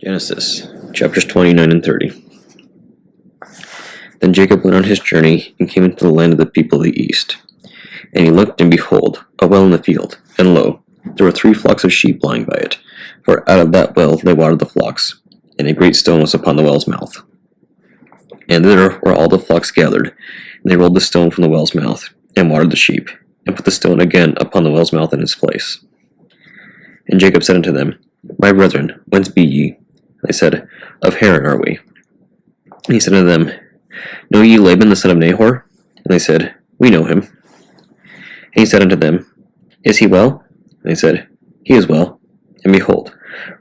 Genesis, chapters 29 and 30. Then Jacob went on his journey and came into the land of the people of the east. And he looked, and behold, a well in the field, and lo, there were 3 flocks of sheep lying by it, for out of that well they watered the flocks, and a great stone was upon the well's mouth. And thither were all the flocks gathered, and they rolled the stone from the well's mouth, and watered the sheep, and put the stone again upon the well's mouth in its place. And Jacob said unto them, My brethren, whence be ye? And they said, Of Haran are we. And he said unto them, Know ye Laban the son of Nahor? And they said, We know him. And he said unto them, Is he well? And they said, He is well. And behold,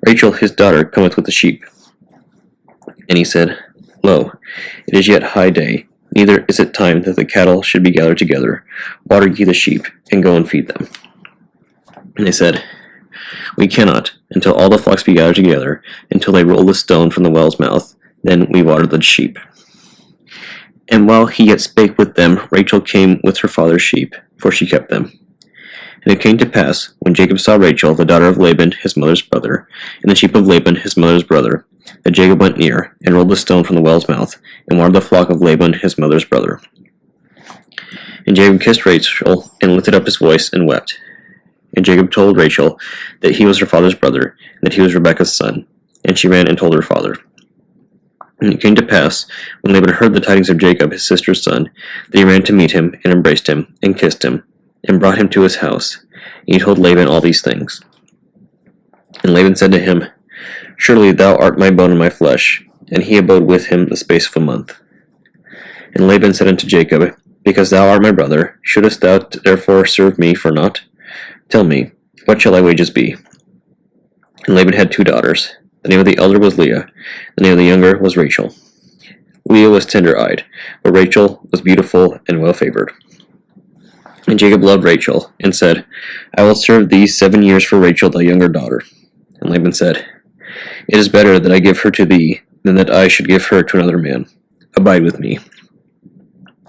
Rachel his daughter cometh with the sheep. And he said, Lo, it is yet high day, neither is it time that the cattle should be gathered together. Water ye the sheep, and go and feed them. And they said, We cannot, until all the flocks be gathered together, until they roll the stone from the well's mouth, then we water the sheep. And while he yet spake with them, Rachel came with her father's sheep, for she kept them. And it came to pass, when Jacob saw Rachel, the daughter of Laban his mother's brother, and the sheep of Laban his mother's brother, that Jacob went near, and rolled the stone from the well's mouth, and watered the flock of Laban his mother's brother. And Jacob kissed Rachel, and lifted up his voice, and wept. And Jacob told Rachel that he was her father's brother, and that he was Rebekah's son. And she ran and told her father. And it came to pass, when Laban heard the tidings of Jacob his sister's son, that he ran to meet him, and embraced him, and kissed him, and brought him to his house. And he told Laban all these things. And Laban said to him, Surely thou art my bone and my flesh. And he abode with him the space of a month. And Laban said unto Jacob, Because thou art my brother, shouldest thou therefore serve me for naught? Tell me, what shall thy wages be? And Laban had 2 daughters. The name of the elder was Leah, the name of the younger was Rachel. Leah was tender-eyed, but Rachel was beautiful and well-favored. And Jacob loved Rachel, and said, I will serve thee 7 years for Rachel thy younger daughter. And Laban said, It is better that I give her to thee, than that I should give her to another man. Abide with me.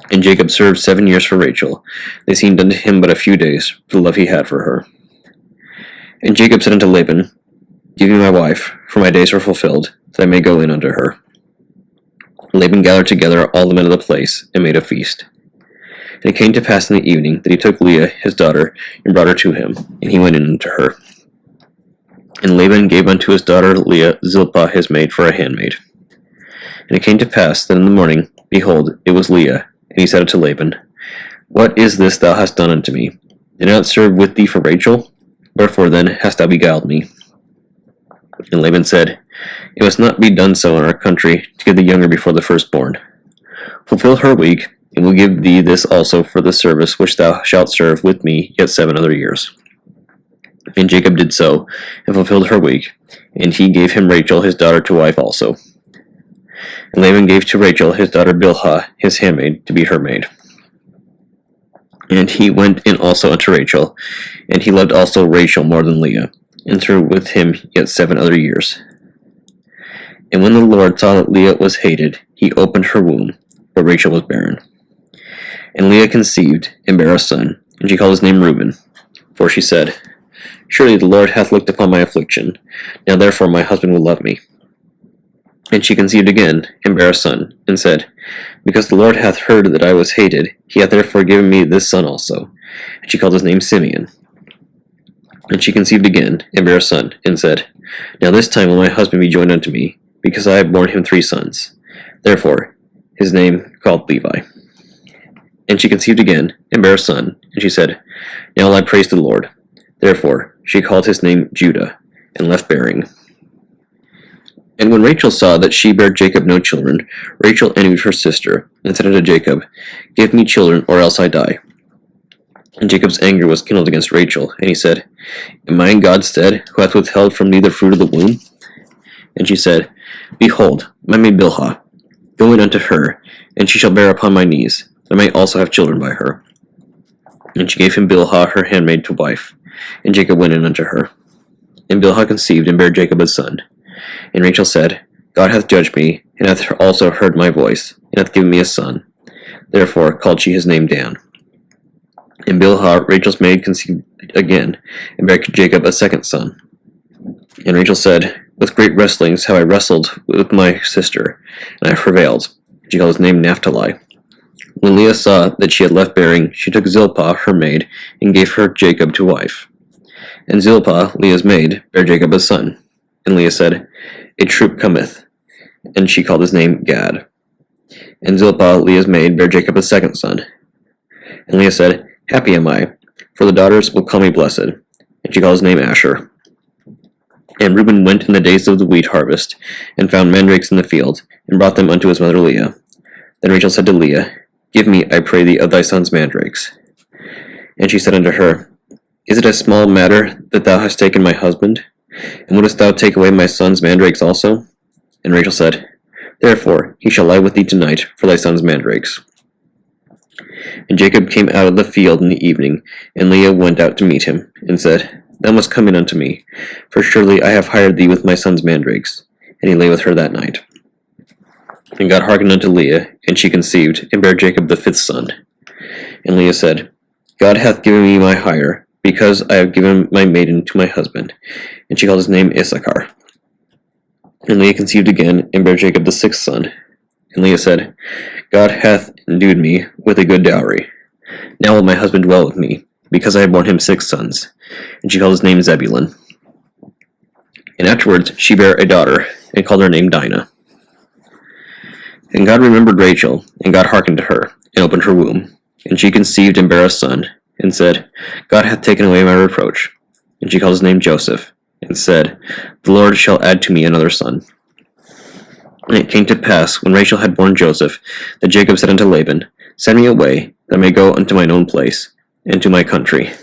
And Jacob served 7 years for Rachel. They seemed unto him but a few days, for the love he had for her. And Jacob said unto Laban, Give me my wife, for my days are fulfilled, that I may go in unto her. Laban gathered together all the men of the place, and made a feast. And it came to pass in the evening that he took Leah his daughter, and brought her to him, and he went in unto her. And Laban gave unto his daughter Leah Zilpah his maid for a handmaid. And it came to pass that in the morning, behold, it was Leah. And he said unto Laban, What is this thou hast done unto me? Did I not serve with thee for Rachel? Wherefore then hast thou beguiled me? And Laban said, It must not be done so in our country, to give the younger before the firstborn. Fulfill her week, and will give thee this also for the service which thou shalt serve with me yet 7 other years. And Jacob did so, and fulfilled her week, and he gave him Rachel his daughter to wife also. And Laban gave to Rachel his daughter Bilhah his handmaid to be her maid. And he went in also unto Rachel, and he loved also Rachel more than Leah, and served with him yet 7 other years. And when the Lord saw that Leah was hated, he opened her womb, but Rachel was barren. And Leah conceived, and bare a son, and she called his name Reuben. For she said, Surely the Lord hath looked upon my affliction, now therefore my husband will love me. And she conceived again, and bare a son, and said, Because the Lord hath heard that I was hated, he hath therefore given me this son also. And she called his name Simeon. And she conceived again, and bare a son, and said, Now this time will my husband be joined unto me, because I have borne him 3 sons. Therefore his name called Levi. And she conceived again, and bare a son, and she said, Now will I praise the Lord. Therefore she called his name Judah, and left bearing. And when Rachel saw that she bare Jacob no children, Rachel envied her sister, and said unto Jacob, Give me children, or else I die. And Jacob's anger was kindled against Rachel, and he said, Am I in God's stead, who hath withheld from thee the fruit of the womb? And she said, Behold, my maid Bilhah, go in unto her, and she shall bear upon my knees, that I may also have children by her. And she gave him Bilhah her handmaid to wife, and Jacob went in unto her. And Bilhah conceived, and bare Jacob a son. And Rachel said, God hath judged me, and hath also heard my voice, and hath given me a son. Therefore called she his name Dan. And Bilhah, Rachel's maid, conceived again, and bare Jacob a second son. And Rachel said, With great wrestlings have I wrestled with my sister, and I prevailed. She called his name Naphtali. When Leah saw that she had left bearing, she took Zilpah, her maid, and gave her Jacob to wife. And Zilpah, Leah's maid, bare Jacob a son. And Leah said, A troop cometh. And she called his name Gad. And Zilpah, Leah's maid, bare Jacob a second son. And Leah said, Happy am I, for the daughters will call me blessed. And she called his name Asher. And Reuben went in the days of the wheat harvest, and found mandrakes in the field, and brought them unto his mother Leah. Then Rachel said to Leah, Give me, I pray thee, of thy son's mandrakes. And she said unto her, Is it a small matter that thou hast taken my husband? And wouldest thou take away my son's mandrakes also? And Rachel said, Therefore he shall lie with thee tonight for thy son's mandrakes. And Jacob came out of the field in the evening, and Leah went out to meet him, and said, Thou must come in unto me, for surely I have hired thee with my son's mandrakes. And he lay with her that night. And God hearkened unto Leah, and she conceived, and bare Jacob the fifth son. And Leah said, God hath given me my hire, because I have given my maiden to my husband. And she called his name Issachar. And Leah conceived again, and bare Jacob the sixth son. And Leah said, God hath endued me with a good dowry. Now will my husband dwell with me, because I have borne him 6 sons. And she called his name Zebulun. And afterwards she bare a daughter, and called her name Dinah. And God remembered Rachel, and God hearkened to her, and opened her womb. And she conceived and bare a son, and said, God hath taken away my reproach. And she called his name Joseph, and said, The Lord shall add to me another son. And it came to pass, when Rachel had borne Joseph, that Jacob said unto Laban, Send me away, that I may go unto mine own place, and to my country.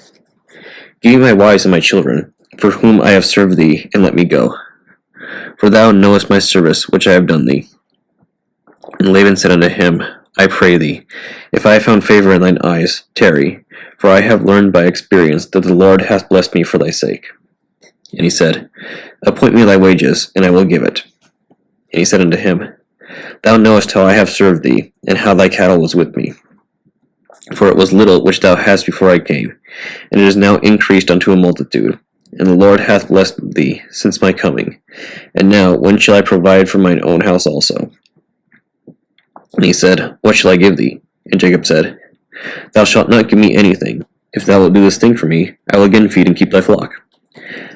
Give me my wives and my children, for whom I have served thee, and let me go. For thou knowest my service which I have done thee. And Laban said unto him, I pray thee, if I have found favor in thine eyes, tarry, for I have learned by experience that the Lord hath blessed me for thy sake. And he said, Appoint me thy wages, and I will give it. And he said unto him, Thou knowest how I have served thee, and how thy cattle was with me. For it was little which thou hadst before I came, and it is now increased unto a multitude. And the Lord hath blessed thee since my coming. And now, when shall I provide for mine own house also? And he said, What shall I give thee? And Jacob said, Thou shalt not give me anything. If thou wilt do this thing for me, I will again feed and keep thy flock.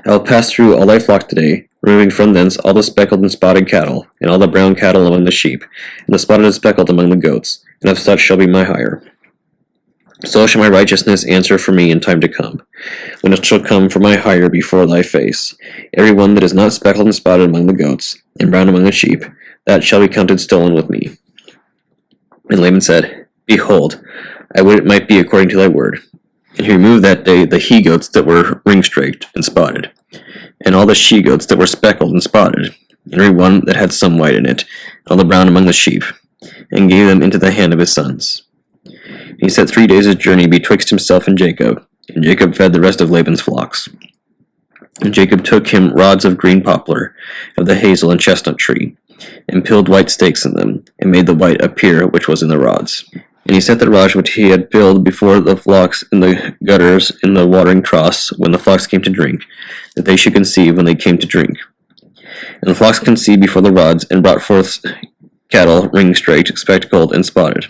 I will pass through all thy flock today, removing from thence all the speckled and spotted cattle, and all the brown cattle among the sheep, and the spotted and speckled among the goats, and of such shall be my hire. So shall my righteousness answer for me in time to come, when it shall come for my hire before thy face. Every one that is not speckled and spotted among the goats, and brown among the sheep, that shall be counted stolen with me. And Laban said, Behold, I would it might be according to thy word. And he removed that day the he-goats that were ring-straked and spotted, and all the she-goats that were speckled and spotted, and every one that had some white in it, and all the brown among the sheep, and gave them into the hand of his sons. And he set 3 days' journey betwixt himself and Jacob fed the rest of Laban's flocks. And Jacob took him rods of green poplar, of the hazel and chestnut tree, and peeled white stakes in them, and made the white appear which was in the rods. And he set the rods which he had filled before the flocks in the gutters in the watering troughs when the flocks came to drink, that they should conceive when they came to drink. And the flocks conceived before the rods, and brought forth cattle ring-straked, spectacled, and spotted.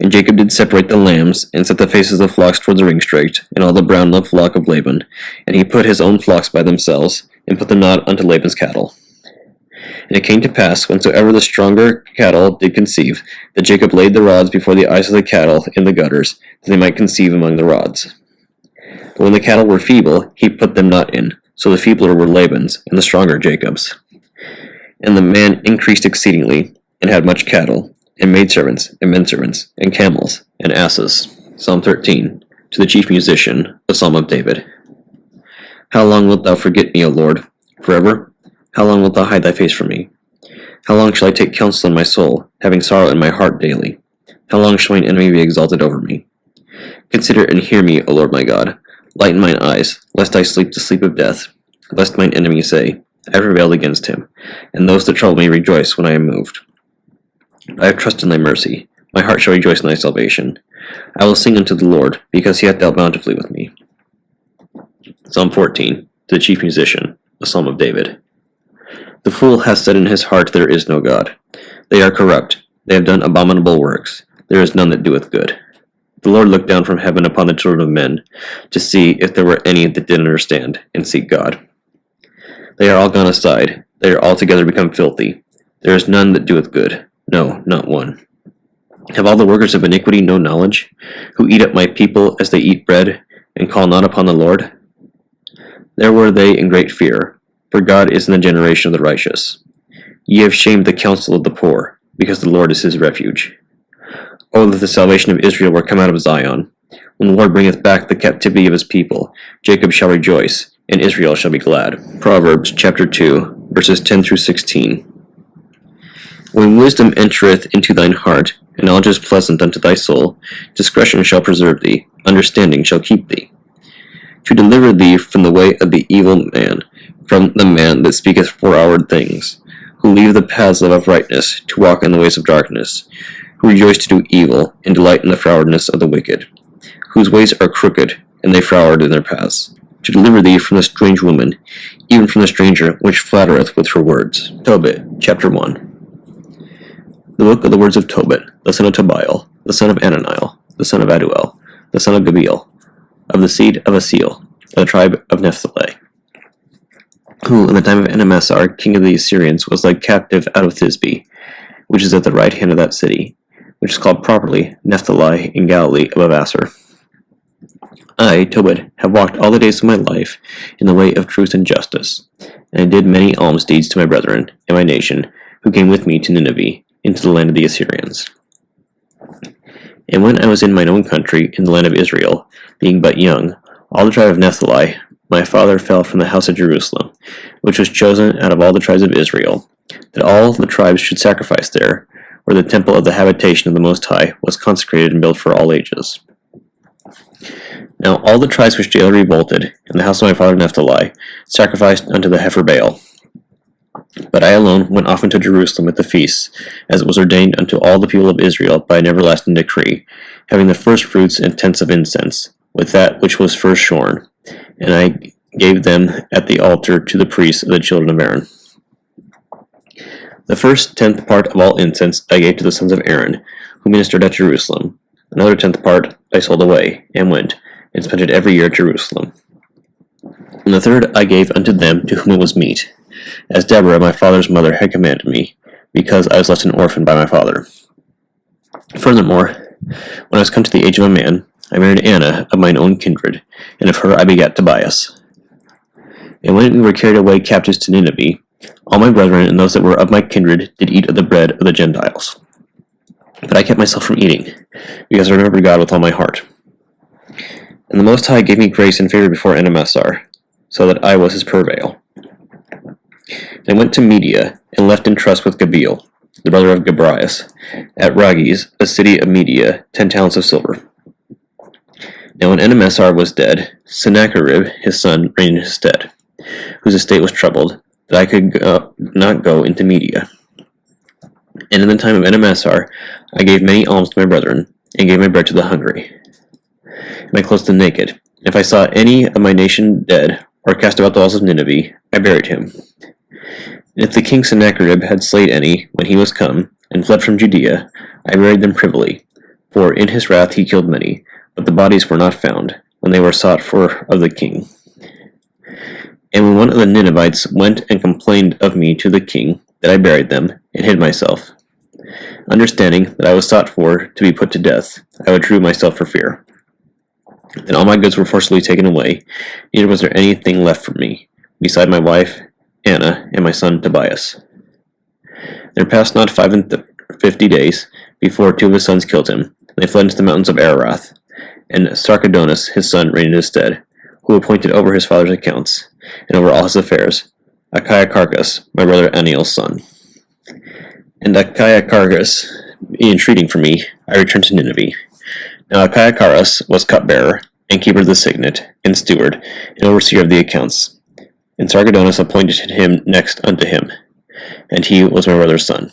And Jacob did separate the lambs, and set the faces of the flocks towards the ring-straked, and all the brown of the flock of Laban. And he put his own flocks by themselves, and put them not unto Laban's cattle. And it came to pass, whensoever the stronger cattle did conceive, that Jacob laid the rods before the eyes of the cattle in the gutters, that they might conceive among the rods. But when the cattle were feeble, he put them not in, so the feebler were Laban's, and the stronger Jacob's. And the man increased exceedingly, and had much cattle, and maidservants, and menservants, and camels, and asses. Psalm 13, to the chief musician, a psalm of David. How long wilt thou forget me, O Lord? Forever? How long wilt thou hide thy face from me? How long shall I take counsel in my soul, having sorrow in my heart daily? How long shall mine enemy be exalted over me? Consider and hear me, O Lord my God. Lighten mine eyes, lest I sleep the sleep of death, lest mine enemy say, I prevailed against him, and those that trouble me rejoice when I am moved. I have trusted in thy mercy. My heart shall rejoice in thy salvation. I will sing unto the Lord, because he hath dealt bountifully with me. Psalm 14, to the chief musician, a psalm of David. The fool hath said in his heart, There is no God. They are corrupt. They have done abominable works. There is none that doeth good. The Lord looked down from heaven upon the children of men, to see if there were any that did understand, and seek God. They are all gone aside. They are altogether become filthy. There is none that doeth good. No, not one. Have all the workers of iniquity no knowledge, who eat up my people as they eat bread, and call not upon the Lord? There were they in great fear, for God is in the generation of the righteous. Ye have shamed the counsel of the poor, because the Lord is his refuge. O that the salvation of Israel were come out of Zion. When the Lord bringeth back the captivity of his people, Jacob shall rejoice, and Israel shall be glad. Proverbs chapter 2, verses 10 through 16. When wisdom entereth into thine heart, and knowledge is pleasant unto thy soul, discretion shall preserve thee, understanding shall keep thee. To deliver thee from the way of the evil man, from the man that speaketh forward things, who leave the paths of uprightness, to walk in the ways of darkness, who rejoice to do evil, and delight in the frowardness of the wicked, whose ways are crooked, and they froward in their paths. To deliver thee from the strange woman, even from the stranger which flattereth with her words. Tobit, chapter 1. The book of the words of Tobit, the son of Tobiel, the son of Ananiel, the son of Aduel, the son of Gabiel, of the seed of Asiel, of the tribe of Naphtali, who in the time of Enemessar, king of the Assyrians, was led captive out of Thisbe, which is at the right hand of that city, which is called properly Naphtali in Galilee above Asser. I, Tobit, have walked all the days of my life in the way of truth and justice, and I did many alms deeds to my brethren and my nation, who came with me to Nineveh, into the land of the Assyrians. And when I was in mine own country, in the land of Israel, being but young, all the tribe of Naphtali, my father fell from the house of Jerusalem, which was chosen out of all the tribes of Israel, that all the tribes should sacrifice there, where the temple of the habitation of the Most High was consecrated and built for all ages. Now all the tribes which daily revolted, in the house of my father Naphtali, sacrificed unto the heifer Baal. But I alone went often to Jerusalem at the feasts, as it was ordained unto all the people of Israel by an everlasting decree, having the first fruits and tenths of incense, with that which was first shorn, and I gave them at the altar to the priests of the children of Aaron. The first tenth part of all incense I gave to the sons of Aaron, who ministered at Jerusalem. Another tenth part I sold away, and went, and spent it every year at Jerusalem. And the third I gave unto them to whom it was meet, as Deborah my father's mother had commanded me, because I was left an orphan by my father. Furthermore, when I was come to the age of a man, I married Anna of mine own kindred, and of her I begat Tobias. And when we were carried away captives to Nineveh, all my brethren and those that were of my kindred did eat of the bread of the Gentiles. But I kept myself from eating, because I remembered God with all my heart. And the Most High gave me grace and favor before Enemessar, so that I was his purveyor. And I went to Media, and left in trust with Gabiel, the brother of Gabrias, at Rages, a city of Media, 10 talents of silver. Now when Enemessar was dead, Sennacherib his son reigned in his stead, whose estate was troubled, that I could not go into Media. And in the time of Enemessar, I gave many alms to my brethren, and gave my bread to the hungry, and my clothes to the naked. And if I saw any of my nation dead, or cast about the walls of Nineveh, I buried him. And if the king Sennacherib had slain any, when he was come, and fled from Judea, I buried them privily, for in his wrath he killed many, but the bodies were not found, when they were sought for of the king. And when one of the Ninevites went and complained of me to the king, that I buried them, and hid myself, understanding that I was sought for to be put to death, I withdrew myself for fear. And all my goods were forcibly taken away, neither was there anything left for me, beside my wife Anna and my son Tobias. There passed not 55 days before 2 of his sons killed him, and they fled into the mountains of Ararat. And Sarchedonus his son reigned in his stead, who appointed over his father's accounts, and over all his affairs, Achiacharchus, my brother Aniel's son. And Achiacharchus, entreating for me, I returned to Nineveh. Now Achiacharchus was cupbearer, and keeper of the signet, and steward, and overseer of the accounts. And Sarchedonus appointed him next unto him, and he was my brother's son.